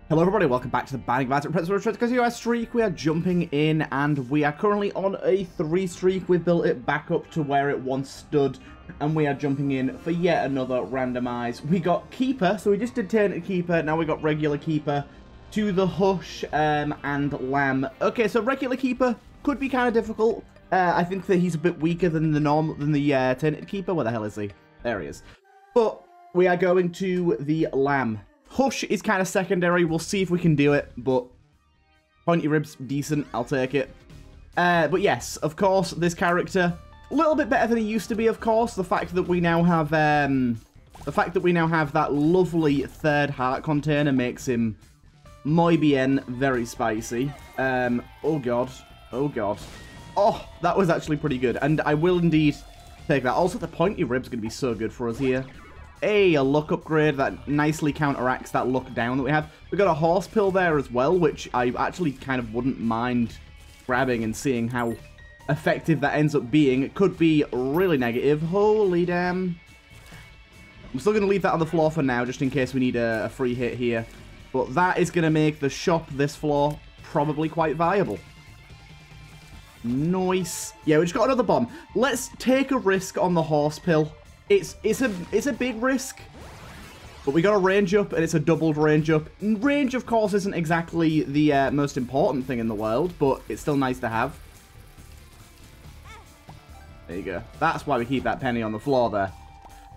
Hello everybody, welcome back to the Banning Advanced because US streak. We are jumping in and we are currently on a 3 streak. We've built it back up to where it once stood and we are jumping in for yet another randomize. We got Keeper, so we just did Tainted Keeper, now we got regular Keeper to the Hush and Lamb. Okay, so regular Keeper could be kind of difficult. I think that he's a bit weaker than the Tainted Keeper. Where the hell is he? There he is. But we are going to the Lamb. Hush is kind of secondary. We'll see if we can do it, but Pointy Rib's decent. I'll take it. But yes, of course, this character a little bit better than he used to be. Of course, the fact that we now have that lovely third heart container makes him muy bien, very spicy. Oh god, oh god. Oh, that was actually pretty good, and I will indeed take that. Also, the Pointy Rib's going to be so good for us here. Hey, a luck upgrade that nicely counteracts that luck down that we have. We've got a horse pill there as well, which I actually kind of wouldn't mind grabbing and seeing how effective that ends up being. It could be really negative. Holy damn. I'm still going to leave that on the floor for now, just in case we need a free hit here. But that is going to make the shop this floor probably quite viable. Nice. Yeah, we just got another bomb. Let's take a risk on the horse pill. It's a big risk, but we got a range up, and it's a doubled range up. Range, of course, isn't exactly the most important thing in the world, but it's still nice to have. There you go. That's why we keep that penny on the floor there.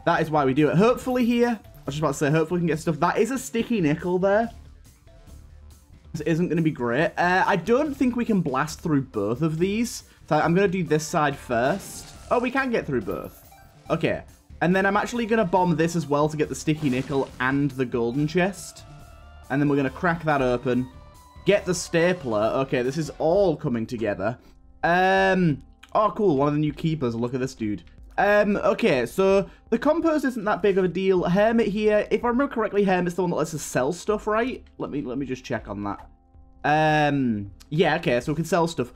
That is why we do it. Hopefully here, I was just about to say, hopefully we can get stuff. That is a sticky nickel there. This isn't going to be great. I don't think we can blast through both of these, so I'm going to do this side first. Oh, we can get through both. Okay. And then I'm actually going to bomb this as well to get the sticky nickel and the golden chest. And then we're going to crack that open. Get the stapler. Okay, this is all coming together. Oh, cool. One of the new keepers. Look at this dude. Okay, so the compost isn't that big of a deal. Hermit here. If I remember correctly, Hermit's the one that lets us sell stuff, right? Let me just check on that. Yeah, okay, so we can sell stuff.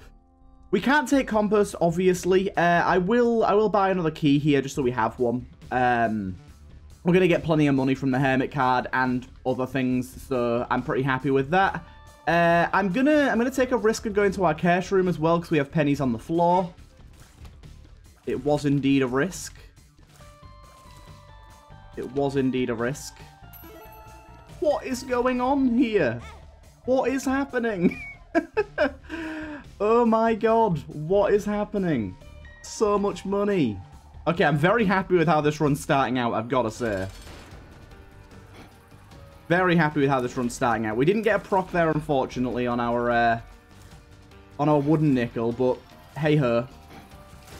We can't take compost, obviously. I will buy another key here just so we have one. We're going to get plenty of money from the Hermit card and other things, so I'm pretty happy with that. I'm gonna take a risk of going to our cash room as well because we have pennies on the floor. It was indeed a risk. It was indeed a risk. What is going on here? What is happening? Oh my god, what is happening? So much money. Okay, I'm very happy with how this run's starting out, I've got to say. Very happy with how this run's starting out. We didn't get a proc there, unfortunately, on our wooden nickel, but hey-ho.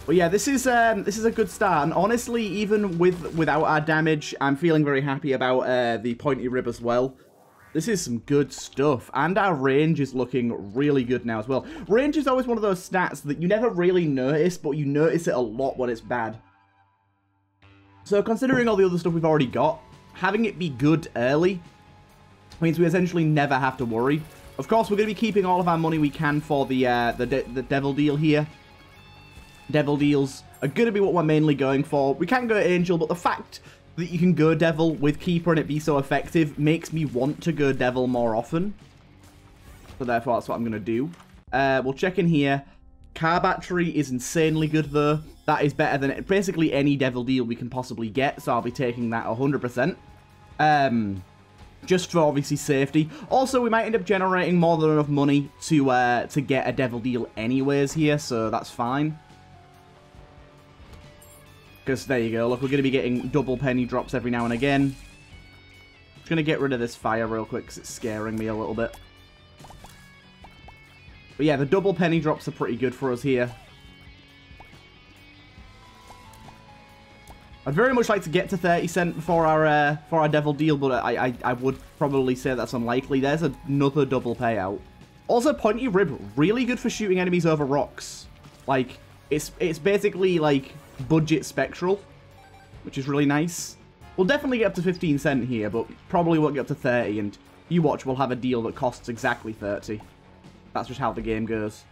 But yeah, this is a good start, and honestly, even without our damage, I'm feeling very happy about the Pointy Rib as well. This is some good stuff, and our range is looking really good now as well. Range is always one of those stats that you never really notice, but you notice it a lot when it's bad. So considering all the other stuff we've already got, having it be good early means we essentially never have to worry. Of course, we're going to be keeping all of our money we can for the devil deal here. Devil deals are going to be what we're mainly going for. We can go Angel, but the fact that you can go Devil with Keeper and it be so effective makes me want to go Devil more often. So therefore, that's what I'm going to do. We'll check in here. Car battery is insanely good, though. That is better than basically any Devil deal we can possibly get, so I'll be taking that 100%. Just for, obviously, safety. Also, we might end up generating more than enough money to get a Devil deal anyways here, so that's fine. Because there you go, look, we're going to be getting double penny drops every now and again. Just going to get rid of this fire real quick because it's scaring me a little bit. But yeah, the double penny drops are pretty good for us here. I'd very much like to get to 30 cent for our devil deal, but I would probably say that's unlikely. There's another double payout. Also, Pointy Rib, really good for shooting enemies over rocks. Like, it's basically like budget spectral, which is really nice. We'll definitely get up to 15 cent here, but probably won't get up to 30, and you watch, we'll have a deal that costs exactly 30. That's just how the game goes.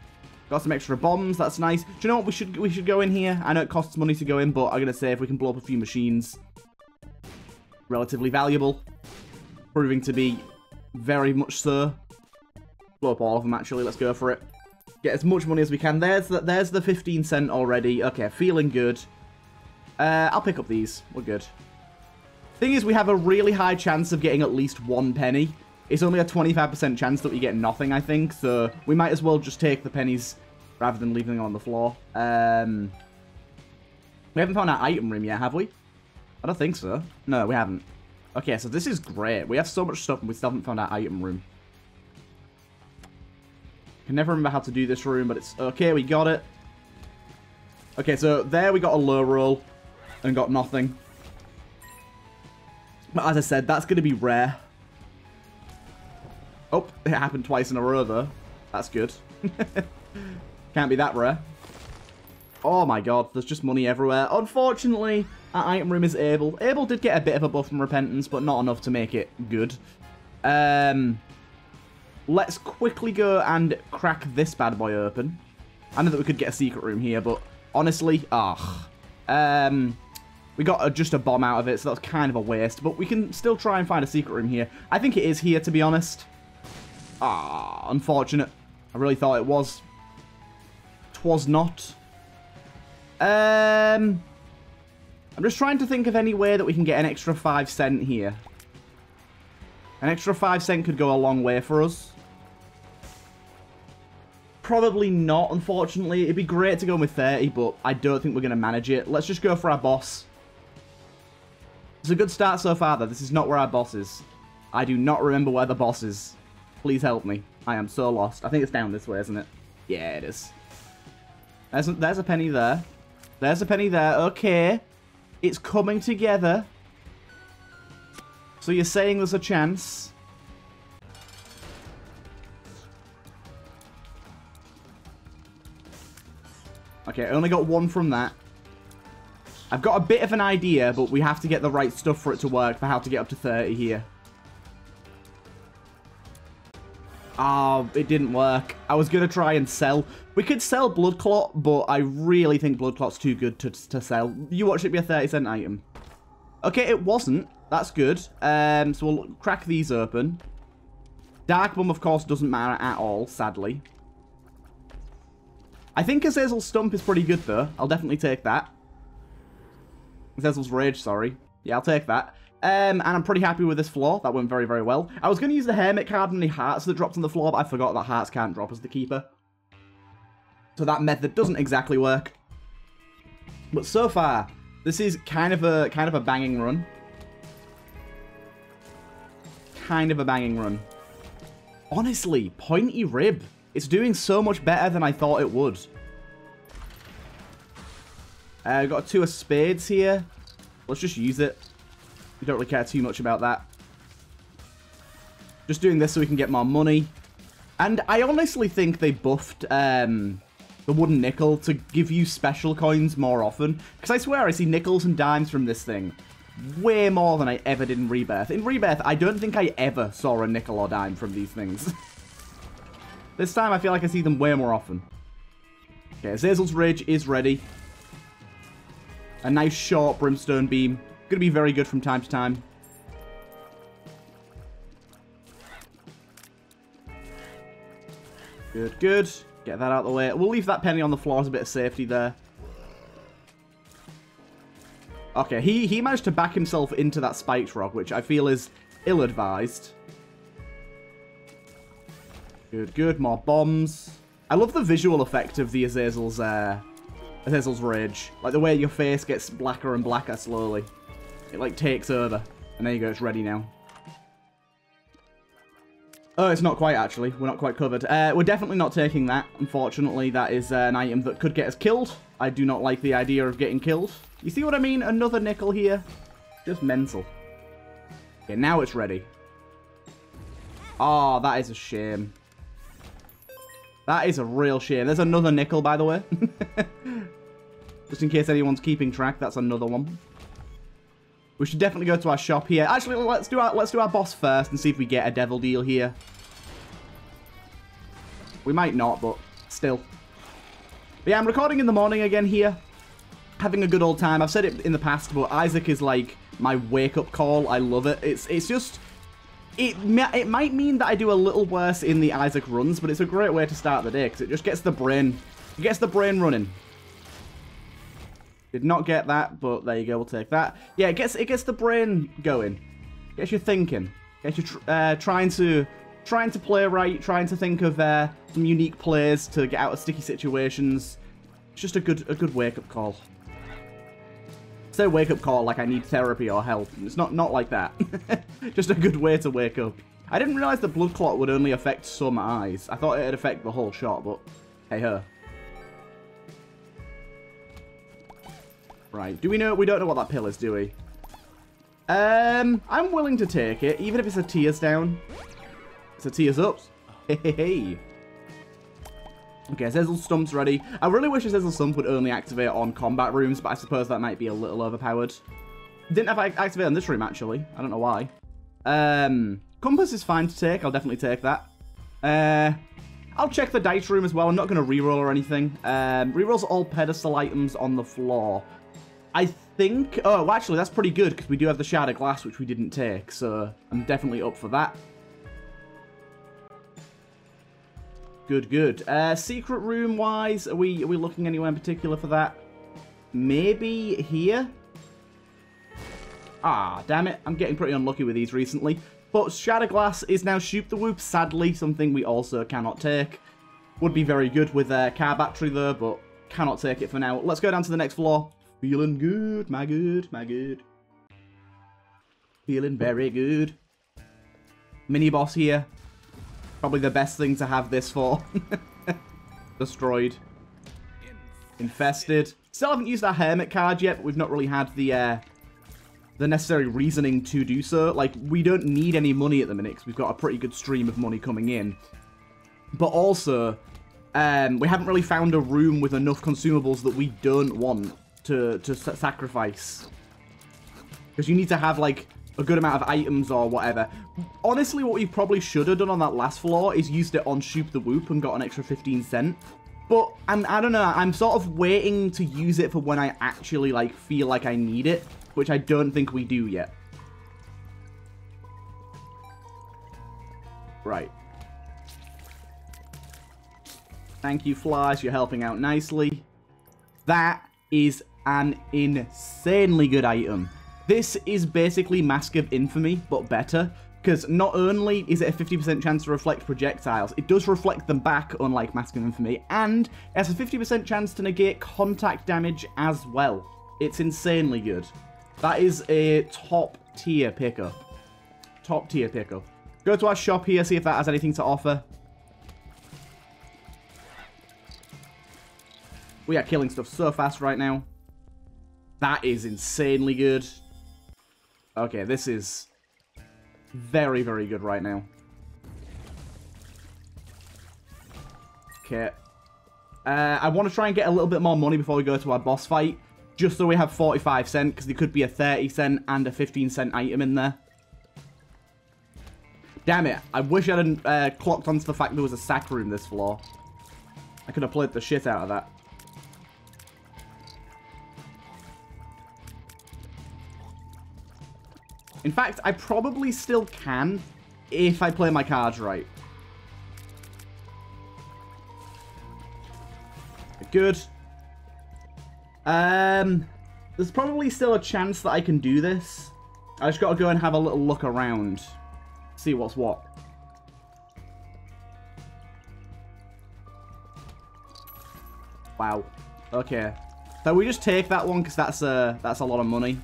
Got some extra bombs, that's nice. Do you know what, we should go in here. I know it costs money to go in, but I'm going to say if we can blow up a few machines, relatively valuable. Proving to be Very much so. Blow up all of them, actually. Let's go for it. Get as much money as we can. There's the 15 cent already. Okay, feeling good. I'll pick up these. We're good. Thing is, we have a really high chance of getting at least 1 penny. It's only a 25% chance that we get nothing, I think. So we might as well just take the pennies rather than leaving them on the floor. We haven't found our item room yet, have we? I don't think so. No, we haven't. Okay, so this is great. We have so much stuff and we still haven't found our item room. I can never remember how to do this room, but it's okay. We got it. Okay, so there we got a low roll and got nothing. But as I said, that's going to be rare. Oh, it happened twice in a row, though. That's good. Can't be that rare. Oh my god, there's just money everywhere. Unfortunately, our item room is Abel. Abel did get a bit of a buff from Repentance, but not enough to make it good. Let's quickly go and crack this bad boy open. I know that we could get a secret room here, but honestly, we got just a bomb out of it, so that's kind of a waste. But we can still try and find a secret room here. I think it is here, to be honest. Unfortunate. I really thought it was. 'Twas not. I'm just trying to think of any way that we can get an extra 5 cent here. An extra 5 cent could go a long way for us. Probably not, unfortunately. It'd be great to go in with 30, but I don't think we're going to manage it. Let's just go for our boss. It's a good start so far, though. This is not where our boss is. I do not remember where the boss is. Please help me. I am so lost. I think it's down this way, isn't it? Yeah, it is. There's a penny there. There's a penny there. Okay. It's coming together. So you're saying there's a chance? Okay, I only got 1 from that. I've got a bit of an idea, but we have to get the right stuff for it to work, for how to get up to 30 here. Oh, it didn't work. I was going to try and sell. We could sell Blood Clot, but I really think Blood Clot's too good to sell. You watch it be a 30 cent item. Okay, it wasn't. That's good. So we'll crack these open. Dark Bum, of course, doesn't matter at all, sadly. I think Azazel's Stump is pretty good, though. I'll definitely take that. Azazel's Rage, sorry. Yeah, I'll take that. And I'm pretty happy with this floor. That went very, very well. I was going to use the Hermit card and the hearts that dropped on the floor, but I forgot that hearts can't drop as the keeper. So that method doesn't exactly work. But so far, this is kind of a banging run. Kind of a banging run. Honestly, Pointy Rib. It's doing so much better than I thought it would. I've got 2 of spades here. Let's just use it. We don't really care too much about that. Just doing this so we can get more money. And I honestly think they buffed the wooden nickel to give you special coins more often. Because I swear I see nickels and dimes from this thing way more than I ever did in Rebirth. In Rebirth, I don't think I ever saw a nickel or dime from these things. This time, I feel like I see them way more often. Okay, Azazel's Rage is ready. A nice short Brimstone Beam. Going to be very good from time to time. Good, good. Get that out of the way. We'll leave that penny on the floor as a bit of safety there. Okay, he managed to back himself into that spiked rock, which I feel is ill-advised. Good, good. More bombs. I love the visual effect of the Azazel's Rage. Like the way your face gets blacker and blacker slowly. It like takes over. And there you go, it's ready now. Oh, it's not quite actually. We're not quite covered. We're definitely not taking that. Unfortunately, that is an item that could get us killed. I do not like the idea of getting killed. You see what I mean? Another nickel here. Just mental. Okay, now it's ready. Oh, that is a shame. That is a real shame. There's another nickel, by the way. Just in case anyone's keeping track, that's another one. We should definitely go to our shop here. Actually, let's do our boss first and see if we get a devil deal here. We might not, but still. But yeah, I'm recording in the morning again here. Having a good old time. I've said it in the past, but Isaac is like my wake-up call. I love it. It's just It might mean that I do a little worse in the Isaac runs, but it's a great way to start the day because it just gets the brain running. Did not get that, but there you go. We'll take that. Yeah, it gets the brain going. Gets you thinking. Gets you trying to play right. Trying to think of some unique plays to get out of sticky situations. It's just a good wake up call. Say wake up call like I need therapy or help. It's not like that. Just a good way to wake up. I didn't realize the blood clot would only affect some eyes. I thought it'd affect the whole shot, but hey ho. Right, we don't know what that pill is, do we? I'm willing to take it, even if it's a tears down. It's a tears up. Hey. Okay, Zizzle Stump's ready. I really wish a Zizzle Stump would only activate on combat rooms, but I suppose that might be a little overpowered. Didn't have it activate on this room, actually. I don't know why. Compass is fine to take. I'll definitely take that. I'll check the dice room as well. I'm not going to reroll or anything. Rerolls all pedestal items on the floor. I think... Oh, well, actually, that's pretty good, because we do have the Shard of Glass, which we didn't take, so I'm definitely up for that. Good. Secret room-wise, are we looking anywhere in particular for that? Maybe here? Ah, damn it. I'm getting pretty unlucky with these recently. But Shard of Glass is now Shoot the Whoop, sadly, something we also cannot take. Would be very good with car battery, though, but cannot take it for now. Let's go down to the next floor. Feeling good, my good. Feeling very good. Mini-boss here. Probably the best thing to have this for. Destroyed. Infested. Still haven't used our Hermit card yet, but we've not really had the necessary reasoning to do so. Like, we don't need any money at the minute, because we've got a pretty good stream of money coming in. But also, we haven't really found a room with enough consumables that we don't want to sacrifice. Because you need to have, like, a good amount of items or whatever. Honestly, what we probably should have done on that last floor is used it on Shoot the Whoop and got an extra 15 cents. But I don't know, I'm sort of waiting to use it for when I actually, like, feel like I need it, which I don't think we do yet. Right. Thank you, Flash. You're helping out nicely. That is an insanely good item. This is basically Mask of Infamy, but better. Because not only is it a 50% chance to reflect projectiles, it does reflect them back, unlike Mask of Infamy, and it has a 50% chance to negate contact damage as well. It's insanely good. That is a top-tier pickup. Top-tier pickup. Go to our shop here, see if that has anything to offer. We are killing stuff so fast right now. That is insanely good. Okay, this is very, very good right now. Okay. I want to try and get a little bit more money before we go to our boss fight. Just so we have 45 cents, because there could be a 30 cent and a 15 cent item in there. Damn it. I wish I hadn't clocked onto the fact there was a sack room this floor. I could have played the shit out of that. In fact, I probably still can if I play my cards right. Good. There's probably still a chance that I can do this. I just got to go and have a little look around. See what's what. Wow. Okay. So we just take that one because that's a lot of money.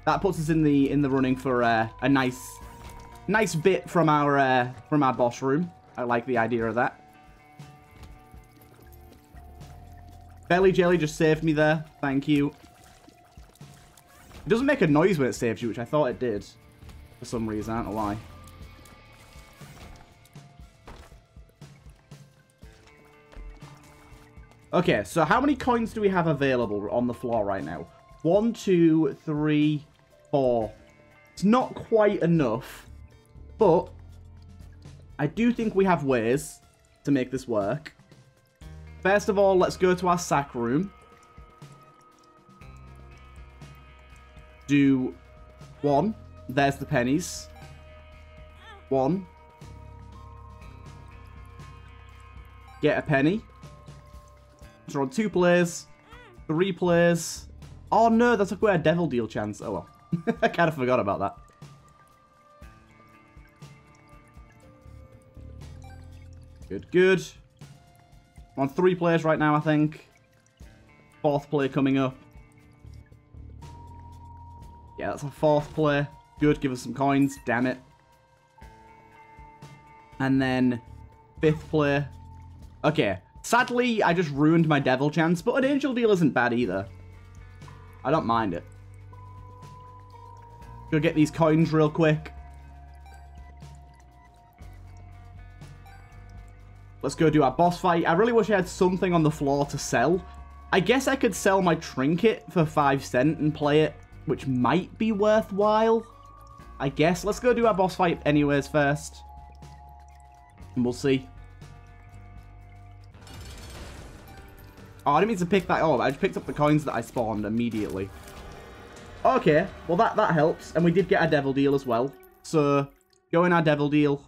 That puts us in the running for a nice bit from our boss room. I like the idea of that. Belly Jelly just saved me there. Thank you. It doesn't make a noise when it saves you, which I thought it did. For some reason. I don't know why. Okay, so how many coins do we have available on the floor right now? 1, 2, 3, 4. It's not quite enough, but I do think we have ways to make this work. First of all, let's go to our sack room. Do 1. There's the pennies. 1. Get a penny. So on 2 plays. 3 plays. Oh no, that took away a devil deal chance. Oh well. I kind of forgot about that. Good, good. I'm on 3 plays right now, I think. 4th play coming up. Yeah, that's a 4th play. Good, give us some coins. Damn it. And then 5th play. Okay. Sadly, I just ruined my devil chance, but an angel deal isn't bad either. I don't mind it. Go get these coins real quick. Let's go do our boss fight. I really wish I had something on the floor to sell. I guess I could sell my trinket for 5 cents and play it, which might be worthwhile. I guess. Let's go do our boss fight anyways first. And we'll see. Oh, I didn't mean to pick that up. I just picked up the coins that I spawned immediately. Okay, well that helps. And we did get a devil deal as well. So, go in our devil deal.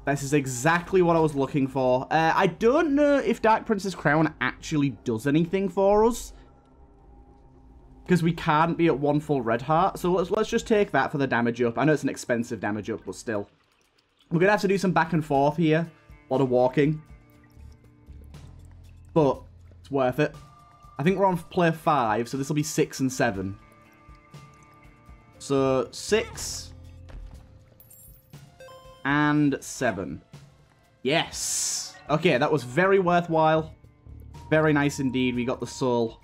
This is exactly what I was looking for. I don't know if Dark Prince's Crown actually does anything for us. Because we can't be at 1 full red heart. So let's just take that for the damage up. I know it's an expensive damage up, but still. We're going to have to do some back and forth here. A lot of walking. But it's worth it. I think we're on play 5, so this will be 6 and 7. So 6 and 7. Yes. Okay, that was very worthwhile. Very nice indeed. We got the soul.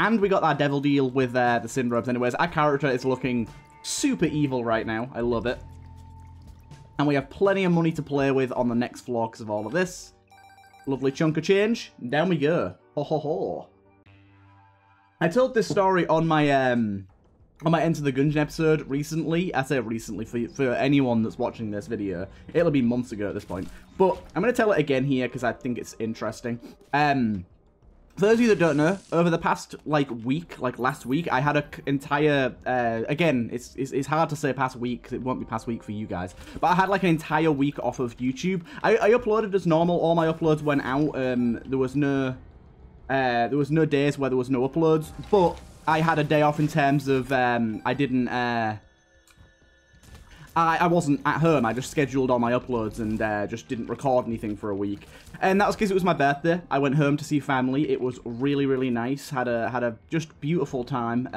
And we got that devil deal with the sin robes anyways. Our character is looking super evil right now. I love it. And we have plenty of money to play with on the next floor because of all of this. Lovely chunk of change. Down we go. Ho ho ho. I told this story on my Enter the Gungeon episode recently. I say recently for anyone that's watching this video. It'll be months ago at this point. But I'm going to tell it again here because I think it's interesting. For those of you that don't know, over the past, week, last week, I had an entire, again, it's hard to say past week, because it won't be past week for you guys, but I had, an entire week off of YouTube. I uploaded as normal, all my uploads went out, there was no days where there was no uploads, but I had a day off in terms of, I wasn't at home. I just scheduled all my uploads and just didn't record anything for a week. And that was because it was my birthday. I went home to see family. It was really, really nice. Had a just beautiful time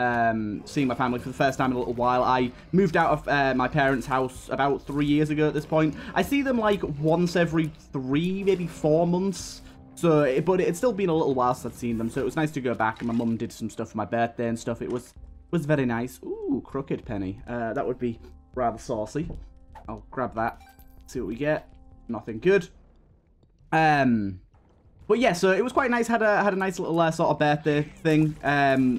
seeing my family for the first time in a little while. I moved out of my parents' house about 3 years ago at this point. I see them once every 3, maybe 4 months. So, but it's still been a little while since I've seen them. So it was nice to go back. And my mum did some stuff for my birthday and stuff. It was very nice. Ooh, crooked penny. That would be rather saucy. I'll grab that. See what we get. Nothing good. But yeah, so it was quite nice. Had a nice little sort of birthday thing.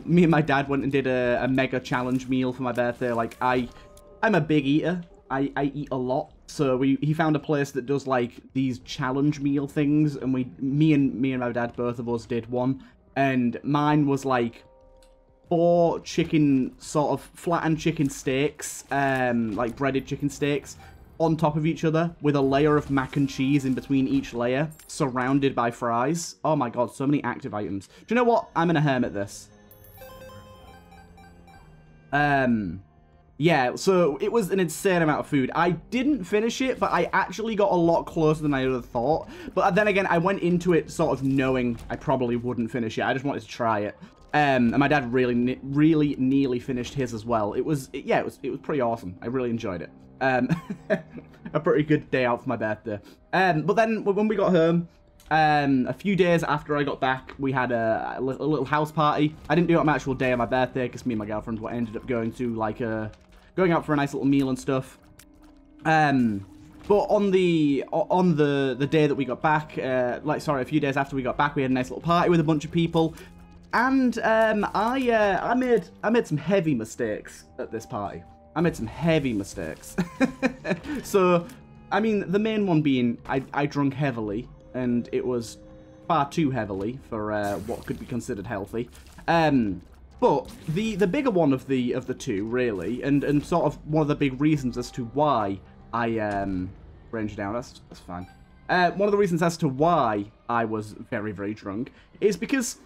Me and my dad went and did a mega challenge meal for my birthday. I'm a big eater. I eat a lot. So he found a place that does these challenge meal things, and me and my dad, both of us did one, and mine was 4 chicken, sort of flattened chicken steaks, breaded chicken steaks, on top of each other, with a layer of mac and cheese in between each layer, surrounded by fries. Oh my god, so many active items. Do you know what? I'm gonna hermit this. Yeah, so it was an insane amount of food. I didn't finish it, but I actually got a lot closer than I would have thought. But then again, I went into it sort of knowing I probably wouldn't finish it. I just wanted to try it. And my dad really nearly finished his as well. It was pretty awesome. I really enjoyed it. A pretty good day out for my birthday. But then when we got home, a few days after I got back, we had a little house party. I didn't do it on my actual day of my birthday because me and my girlfriend ended up going to going out for a nice little meal and stuff. But on the day that we got back, a few days after we got back, we had a nice little party with a bunch of people. And I made some heavy mistakes at this party. I made some heavy mistakes. So, I mean, the main one being I drank heavily, and it was far too heavily for what could be considered healthy. But the bigger one of the two, really, and sort of one of the big reasons as to why I ranged down. That's fine. One of the reasons as to why I was very, very drunk is because,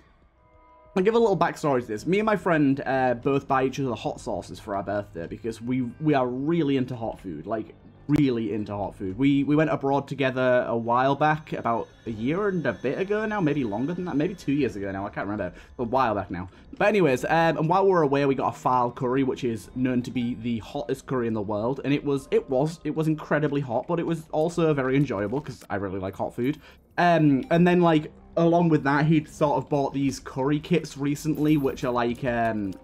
I'll give a little backstory to this. Me and my friend both buy each other hot sauces for our birthday because we are really into hot food, like really into hot food. We went abroad together a while back, about a year and a bit ago now, maybe longer than that, maybe 2 years ago now, I can't remember, a while back now. But anyways, and while we were away, we got a file curry, which is known to be the hottest curry in the world, and it was incredibly hot, but it was also very enjoyable because I really like hot food. And then like, along with that, he'd sort of bought these curry kits recently, which are like,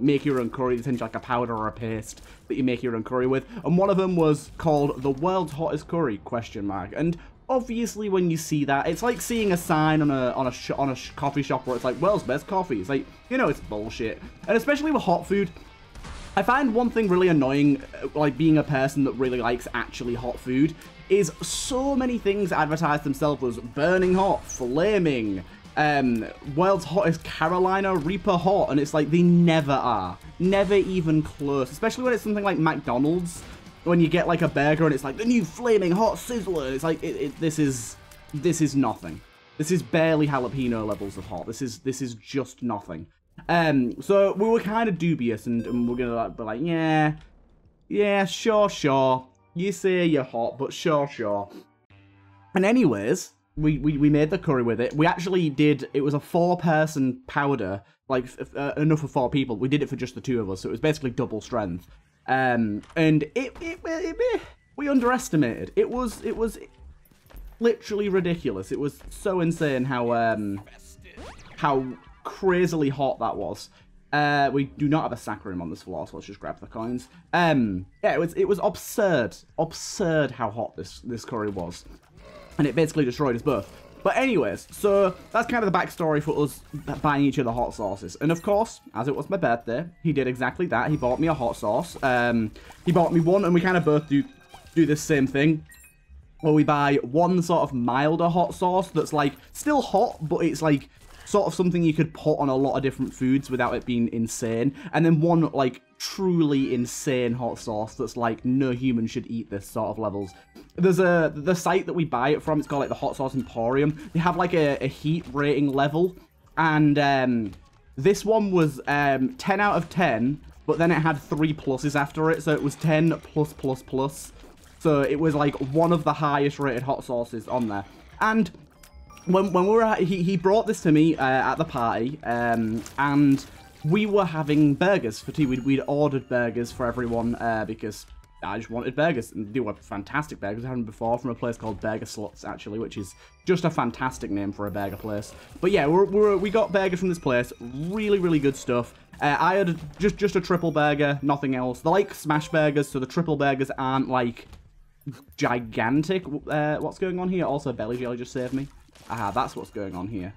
make your own curry, essentially like a powder or a paste that you make your own curry with. And one of them was called the world's hottest curry, ? And obviously when you see that, it's like seeing a sign on a coffee shop where it's like, world's best coffee. It's like, you know, it's bullshit. And especially with hot food, I find one thing really annoying, like being a person that really likes actually hot food, is so many things advertise themselves as burning hot, flaming, world's hottest Carolina Reaper hot, and it's like they never are. Never even close. Especially when it's something like McDonald's, when you get like a burger and it's like the new flaming hot sizzler. It's like this is nothing. This is barely jalapeno levels of hot. This is just nothing. So we were kind of dubious, and we're gonna be like, yeah, sure. You say you're hot, but sure. And anyways, we made the curry with it. We actually did, it was a 4-person powder, like enough for 4 people. We did it for just the 2 of us, so it was basically double strength. And we underestimated. It was literally ridiculous. It was so insane how crazily hot that was. We do not have a sack room on this floor, so let's just grab the coins. Yeah, it was absurd how hot this curry was, and it basically destroyed us both. But anyways, so that's kind of the backstory for us buying each other hot sauces. And of course, as it was my birthday, he did exactly that. He bought me a hot sauce. He bought me one, and we kind of both do this same thing, where we buy one sort of milder hot sauce that's like still hot, but it's like sort of something you could put on a lot of different foods without it being insane. And then one, like, truly insane hot sauce that's like, no human should eat this sort of levels. There's the site that we buy it from, it's called, like, the Hot Sauce Emporium. They have, like, a heat rating level. And this one was 10 out of 10, but then it had 3 pluses after it. So it was 10 plus. So it was, like, one of the highest rated hot sauces on there. And when we were he brought this to me at the party, and we were having burgers for tea. We'd ordered burgers for everyone because I just wanted burgers, and they were fantastic burgers. I had them before from a place called Burger Sluts, actually, which is just a fantastic name for a burger place. But yeah, we got burgers from this place. Really good stuff. I had just a triple burger, nothing else. They're like smash burgers, so the triple burgers aren't like gigantic. What's going on here? Also, belly jelly just saved me. Aha, that's what's going on here.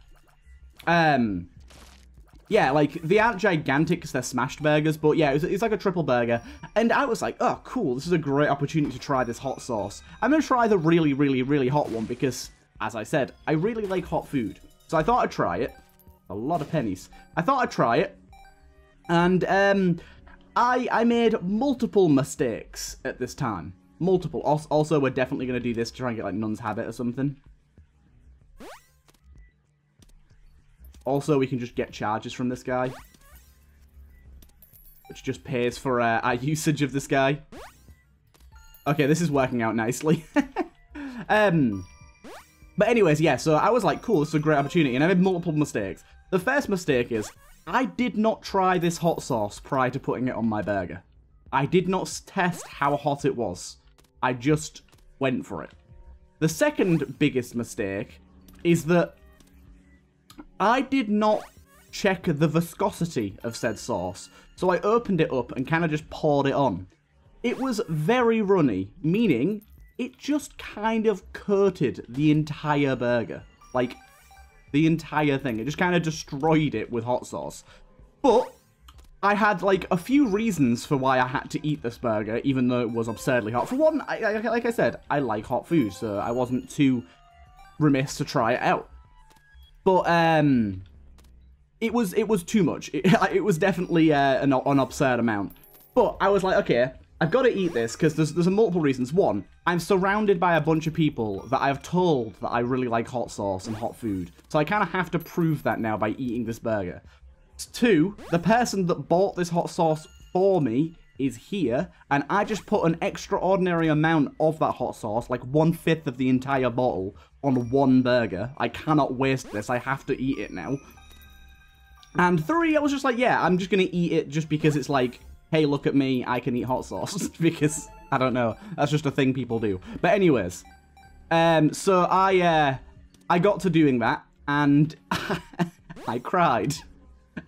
Yeah, like, they aren't gigantic because they're smashed burgers, but yeah, it's like a triple burger. And I was like, oh, cool, this is a great opportunity to try this hot sauce. I'm going to try the really hot one because, as I said, I really like hot food. So I thought I'd try it. A lot of pennies. I thought I'd try it. And, I made multiple mistakes at this time. Multiple. Also, we're definitely going to do this to try and get, like, Nun's Habit or something. Also, we can just get charges from this guy, which just pays for our usage of this guy. Okay, this is working out nicely. But anyways, yeah, so I was like, cool, this is a great opportunity, and I made multiple mistakes. The first mistake is, I did not try this hot sauce prior to putting it on my burger. I did not test how hot it was. I just went for it. The second biggest mistake is that I did not check the viscosity of said sauce, so I opened it up and kind of just poured it on. It was very runny, meaning it just kind of coated the entire burger. Like, the entire thing. It just kind of destroyed it with hot sauce. But I had, like, a few reasons for why I had to eat this burger, even though it was absurdly hot. For one, like I said, I like hot food, so I wasn't too remiss to try it out. But, it was too much. It was definitely an absurd amount. But I was like, okay, I've got to eat this, because there's multiple reasons. One, I'm surrounded by a bunch of people that I've told that I really like hot sauce and hot food. So I kind of have to prove that now by eating this burger. 2, the person that bought this hot sauce for me is here, and I just put an extraordinary amount of that hot sauce, like 1/5 of the entire bottle, on one burger. I cannot waste this. I have to eat it now. And 3, I was just like, yeah, I'm just going to eat it just because it's like, hey, look at me, I can eat hot sauce. Because, I don't know, that's just a thing people do. But anyways, so I got to doing that, and I cried.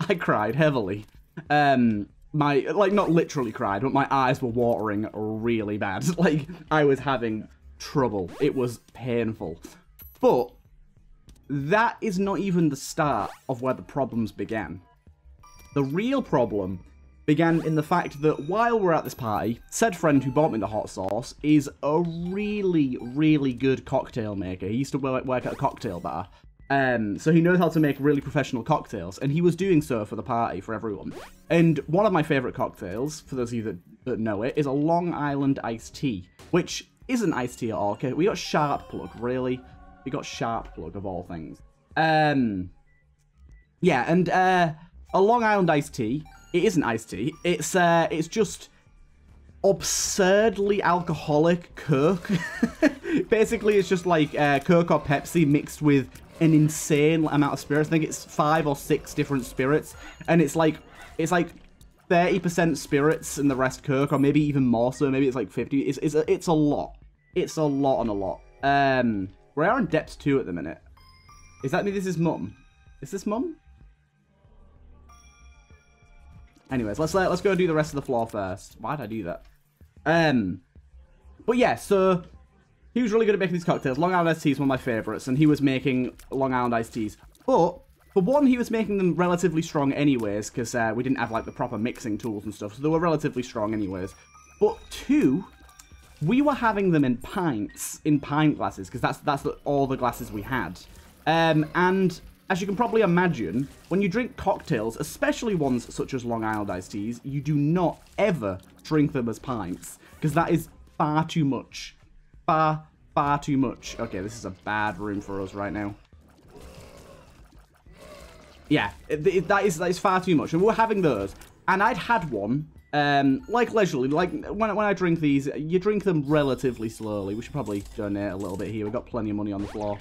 I cried heavily. Like, not literally cried, but my eyes were watering really bad. Like, I was having trouble. It was painful. But that is not even the start of where the problems began. The real problem began in the fact that while we're at this party, said friend who bought me the hot sauce is a really, really good cocktail maker. He used to work at a cocktail bar. So he knows how to make really professional cocktails, and he was doing so for the party, for everyone. And one of my favourite cocktails, for those of you that know it, is a Long Island iced tea, which isn't iced tea at all. Okay, we got Sharp Plug, really? We got Sharp Plug, of all things. Yeah, and a Long Island iced tea, it isn't iced tea, it's just absurdly alcoholic Coke. Basically, it's just like Coke or Pepsi mixed with an insane amount of spirits. I think it's 5 or 6 different spirits, and it's like 30% spirits and the rest Coke, or maybe even more so. Maybe it's like 50. It's a lot. It's a lot and a lot. We are in depth 2 at the minute. Is that me? This is Mum. Is this Mum? Anyways, let's go do the rest of the floor first. Why did I do that? But yeah, so he was really good at making these cocktails. Long Island iced tea is one of my favorites, and he was making Long Island iced teas. But for one, he was making them relatively strong anyways, because we didn't have like the proper mixing tools and stuff, so they were relatively strong anyways. But 2, we were having them in pints, in pint glasses, because that's all the glasses we had. And as you can probably imagine, when you drink cocktails, especially ones such as Long Island iced teas, you do not ever drink them as pints, because that is far too much. Far too much. Okay, this is a bad room for us right now. Yeah, that is far too much. And we were having those, and I'd had one, like leisurely. Like when I drink these, you drink them relatively slowly. We should probably donate a little bit here. We've got plenty of money on the floor.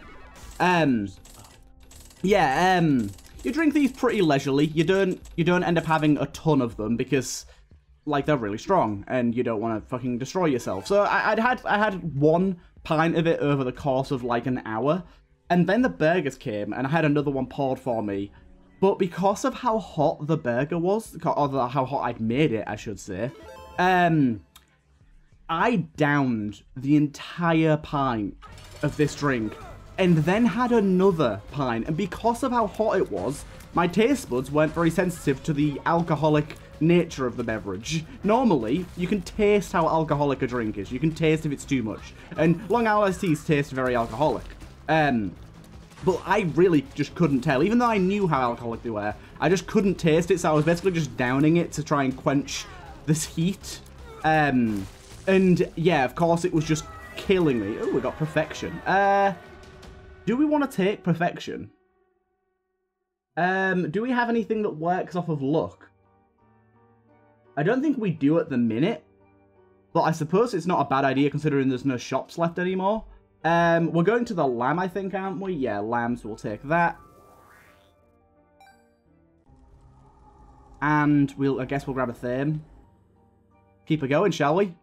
Yeah, you drink these pretty leisurely. You don't end up having a ton of them because, like, they're really strong, and you don't want to fucking destroy yourself. So I had 1 pint of it over the course of like an hour, and then the burgers came, and I had another one poured for me. But because of how hot the burger was, or how hot I'd made it, I should say, I downed the entire pint of this drink, and then had another pint. And because of how hot it was, my taste buds weren't very sensitive to the alcoholic nature of the beverage. Normally, you can taste how alcoholic a drink is. You can taste if it's too much. And Long Island iced teas taste very alcoholic. But I really just couldn't tell. Even though I knew how alcoholic they were, I just couldn't taste it, so I was basically just downing it to try and quench this heat. And yeah, of course, it was just killing me. Oh, we got perfection. Do we want to take perfection? Do we have anything that works off of luck? I don't think we do at the minute, but I suppose it's not a bad idea considering there's no shops left anymore. We're going to the lamb, I think, aren't we? Yeah, lambs, we'll take that. And I guess we'll grab a theme. Keep it going, shall we?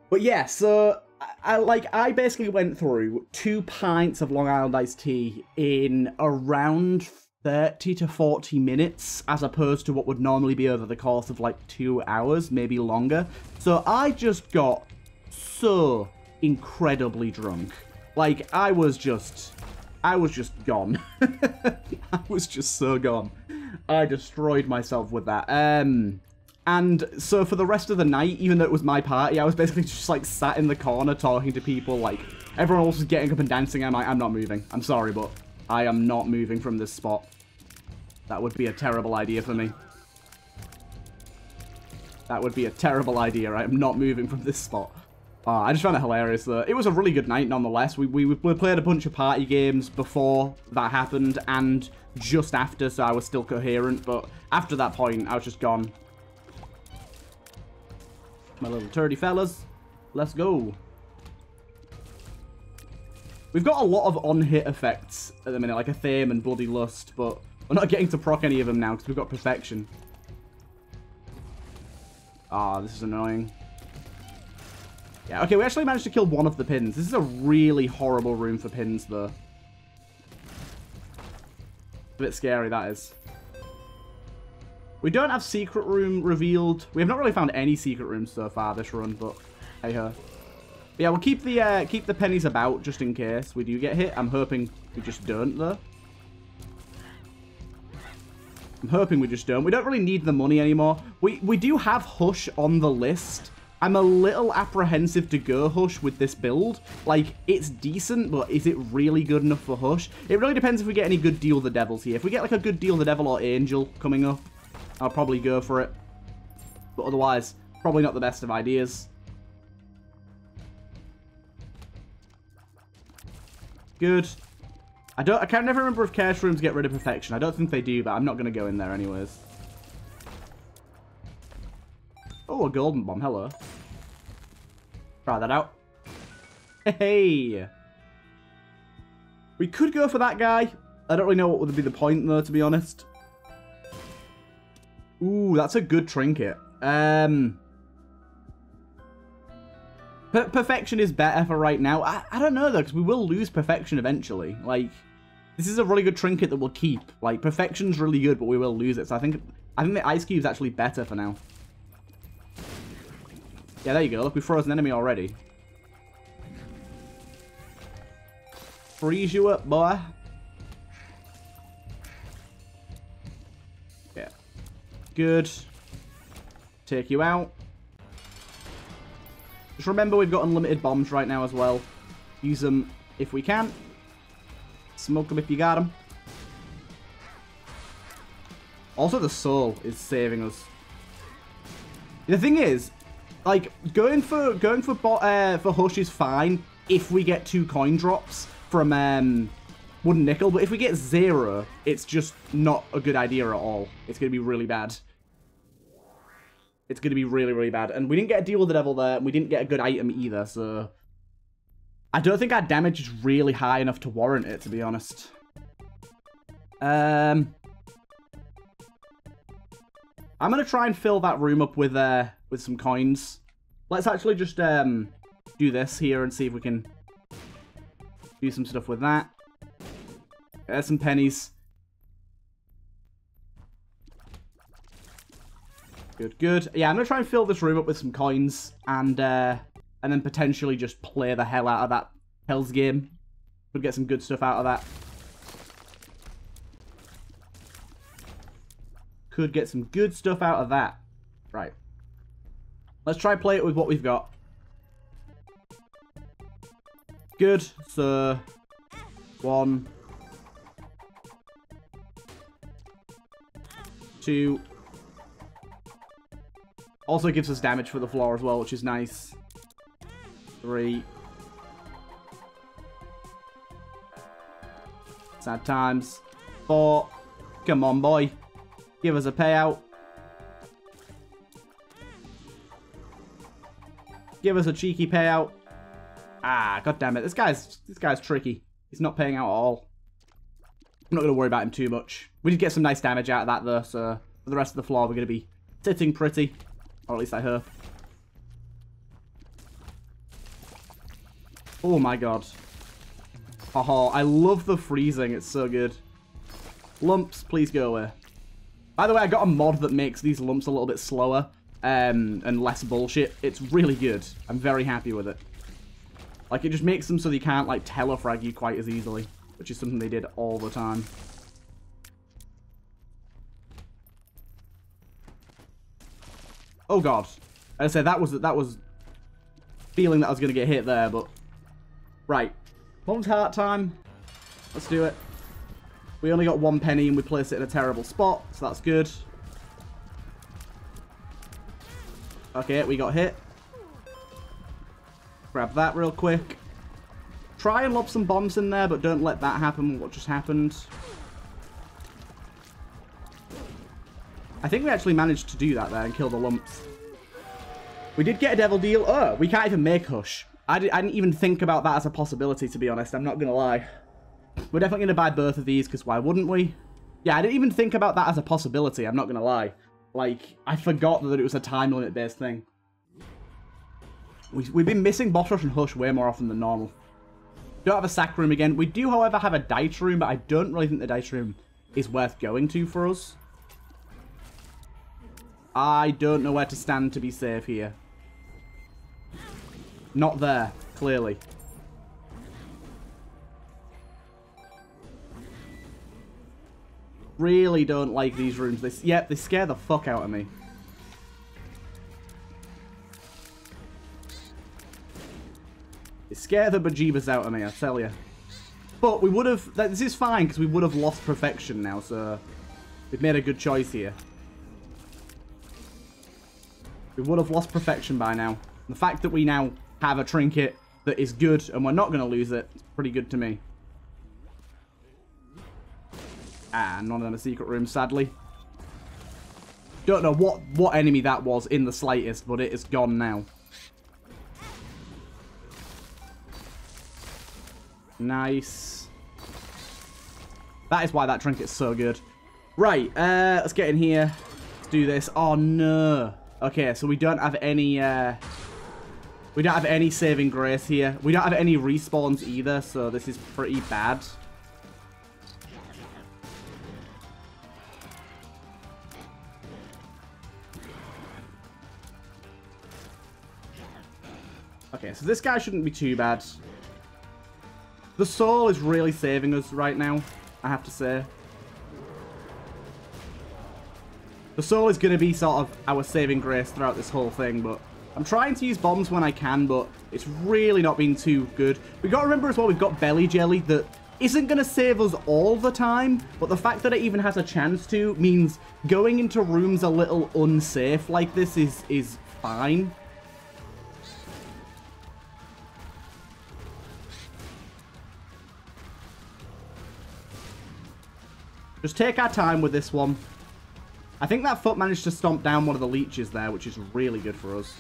But yeah, so I basically went through 2 pints of Long Island iced tea in around 30 to 40 minutes, as opposed to what would normally be over the course of like 2 hours, maybe longer. So I just got so incredibly drunk. Like, I was just gone. I was just so gone. I destroyed myself with that. And so for the rest of the night, even though it was my party, I was basically just like sat in the corner talking to people. Like, everyone else was getting up and dancing. I'm like, I'm not moving. I'm sorry, but I am not moving from this spot. That would be a terrible idea for me. That would be a terrible idea. I am not moving from this spot. I just found it hilarious, though. It was a really good night, nonetheless. We played a bunch of party games before that happened and just after, so I was still coherent. But after that point, I was just gone. My little turdy fellas. Let's go. We've got a lot of on-hit effects at the minute, like a Thame and Bloody Lust, but we're not getting to proc any of them now because we've got Perfection. Ah, this is annoying. Yeah, okay, we actually managed to kill one of the pins. This is a really horrible room for pins, though. A bit scary, that is. We don't have secret room revealed. We have not really found any secret rooms so far this run, but hey-ho. Yeah, we'll keep the pennies about just in case we do get hit. I'm hoping we just don't, though. I'm hoping we just don't. We don't really need the money anymore. We do have Hush on the list. I'm a little apprehensive to go Hush with this build. Like, it's decent, but is it really good enough for Hush? It really depends if we get any good Deal the Devils here. If we get, like, a good Deal the Devil or Angel coming up, I'll probably go for it. But otherwise, probably not the best of ideas. Good. I can't never remember if Cash Rooms get rid of Perfection. I don't think they do, but I'm not going to go in there anyways. Oh, a golden bomb. Hello. Try that out. Hey. We could go for that guy. I don't really know what would be the point, though, to be honest. Ooh, that's a good trinket. Perfection is better for right now. I don't know, though, because we will lose Perfection eventually. Like, this is a really good trinket that we'll keep. Like, Perfection's really good, but we will lose it. So I think the Ice Cube's actually better for now. Yeah, there you go. Look, we froze an enemy already. Freeze you up, boy. Yeah. Good. Take you out. Just remember we've got unlimited bombs right now as well. Use them if we can. Smoke them if you got them. Also, the soul is saving us. The thing is, like, going for Hush is fine if we get 2 coin drops from Wooden Nickel, but if we get 0, it's just not a good idea at all. It's going to be really bad. It's going to be really, really bad. And we didn't get a Deal with the Devil there, and we didn't get a good item either, so I don't think our damage is really high enough to warrant it, to be honest. I'm going to try and fill that room up with some coins. Let's actually just do this here and see if we can do some stuff with that. There's some pennies. Good, good. Yeah, I'm going to try and fill this room up with some coins and then potentially just play the hell out of that Hell's Game. Could get some good stuff out of that. Could get some good stuff out of that. Right. Let's try and play it with what we've got. Good. So, 1, 2. Also gives us damage for the floor as well, which is nice. 3. Sad times. 4. Come on, boy. Give us a payout. Give us a cheeky payout. Ah, god damn it. This guy's tricky. He's not paying out at all. I'm not going to worry about him too much. We did get some nice damage out of that, though, so for the rest of the floor, we're going to be sitting pretty. Or at least I hope. Oh my god. Oh, I love the freezing. It's so good. Lumps, please go away. By the way, I got a mod that makes these lumps a little bit slower and less bullshit. It's really good. I'm very happy with it. Like, it just makes them so they can't, like, telefrag you quite as easily, which is something they did all the time. Oh god. As I said, that was feeling that I was going to get hit there, but right. Mom's heart time. Let's do it. We only got 1 penny and we place it in a terrible spot, so that's good. Okay, we got hit. Grab that real quick. Try and lob some bombs in there, but don't let that happen, what just happened. I think we actually managed to do that there and kill the lumps. We did get a devil deal. Oh, we can't even make Hush. I didn't even think about that as a possibility, to be honest. I'm not going to lie. We're definitely going to buy both of these, because why wouldn't we? Yeah, I didn't even think about that as a possibility. I'm not going to lie. Like, I forgot that it was a time limit based thing. We've been missing Boss Rush and Hush way more often than normal. Don't have a sack room again. We do, however, have a dice room, but I don't really think the dice room is worth going to for us. I don't know where to stand to be safe here. Not there, clearly. Really don't like these rooms. They scare the fuck out of me. They scare the bejeebus out of me, I tell you. But we would have... This is fine, because we would have lost perfection now, so... We've made a good choice here. We would have lost perfection by now. The fact that we now have a trinket that is good, and we're not going to lose it, pretty good to me. Ah, none of them are secret rooms, sadly. Don't know what enemy that was in the slightest, but it is gone now. Nice. That is why that trinket's so good. Right, let's get in here. Let's do this. Oh, no. Okay, so we don't have any, we don't have any saving grace here. We don't have any respawns either, so this is pretty bad. Okay, so this guy shouldn't be too bad. The soul is really saving us right now, I have to say. The soul is going to be sort of our saving grace throughout this whole thing, but I'm trying to use bombs when I can, but it's really not been too good. We've got to remember as well, we've got Belly Jelly that isn't going to save us all the time, but the fact that it even has a chance to means going into rooms a little unsafe like this is fine. Just take our time with this one. I think that foot managed to stomp down one of the leeches there, which is really good for us.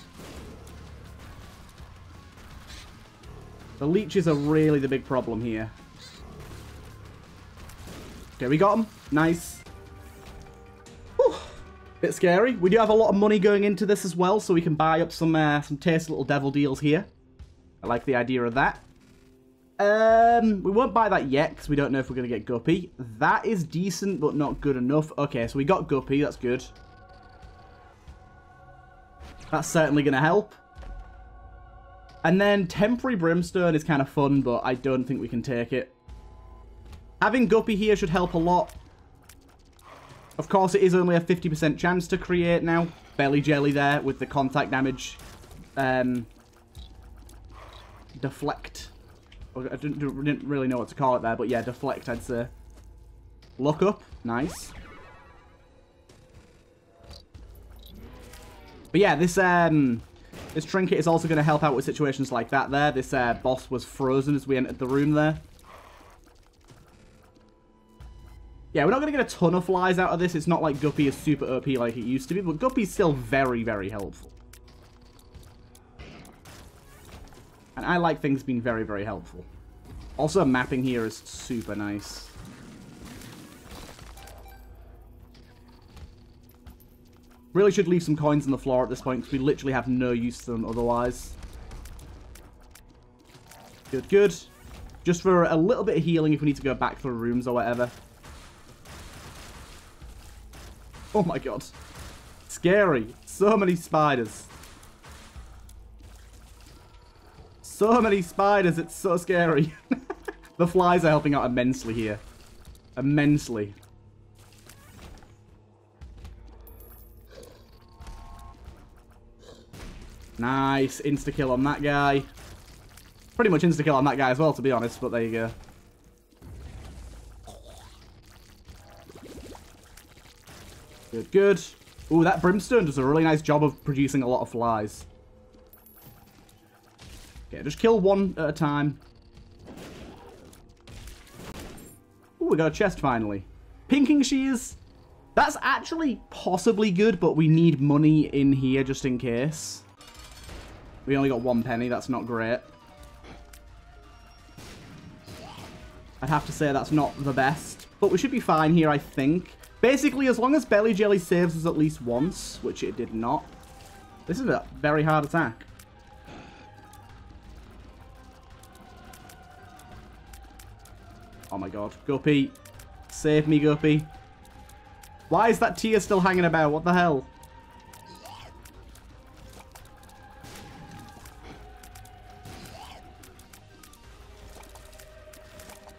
The leeches are really the big problem here. Okay, we got them. Nice. Whew. Bit scary. We do have a lot of money going into this as well, so we can buy up some tasty little devil deals here. I like the idea of that. We won't buy that yet, because we don't know if we're going to get Guppy. That is decent, but not good enough. Okay, so we got Guppy. That's good. That's certainly going to help. And then Temporary Brimstone is kind of fun, but I don't think we can take it. Having Guppy here should help a lot. Of course, it is only a 50% chance to create now. Belly Jelly there with the contact damage. Deflect. I didn't really know what to call it there, but yeah, deflect, I'd say. Look up. Nice. But yeah, this trinket is also going to help out with situations like that there. This boss was frozen as we entered the room there. Yeah, we're not going to get a ton of flies out of this. It's not like Guppy is super OP like it used to be, but Guppy's still very, very helpful. And I like things being very, very helpful. Also, mapping here is super nice. Really should leave some coins on the floor at this point, because we literally have no use for them otherwise. Good, good. Just for a little bit of healing if we need to go back through rooms or whatever. Oh my god. Scary. So many spiders. So many spiders, it's so scary. The flies are helping out immensely here. Immensely. Nice. Insta-kill on that guy. Pretty much insta-kill on that guy as well, to be honest, but there you go. Good, good. Ooh, that brimstone does a really nice job of producing a lot of flies. Okay, just kill one at a time. Ooh, we got a chest finally. Pinking shears. That's actually possibly good, but we need money in here just in case. We only got 1 penny. That's not great. I'd have to say that's not the best, but we should be fine here, I think. Basically, as long as Belly Jelly saves us at least once, which it did not. This is a very hard attack. Oh my god. Guppy. Save me, Guppy. Why is that tear still hanging about? What the hell?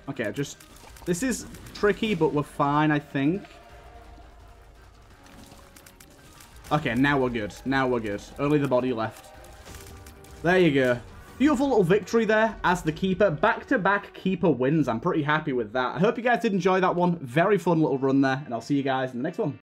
Okay, just... This is tricky, but we're fine, I think. Okay, now we're good. Now we're good. Only the body left. There you go. Beautiful little victory there as the keeper. Back-to-back keeper wins. I'm pretty happy with that. I hope you guys did enjoy that one. Very fun little run there, and I'll see you guys in the next one.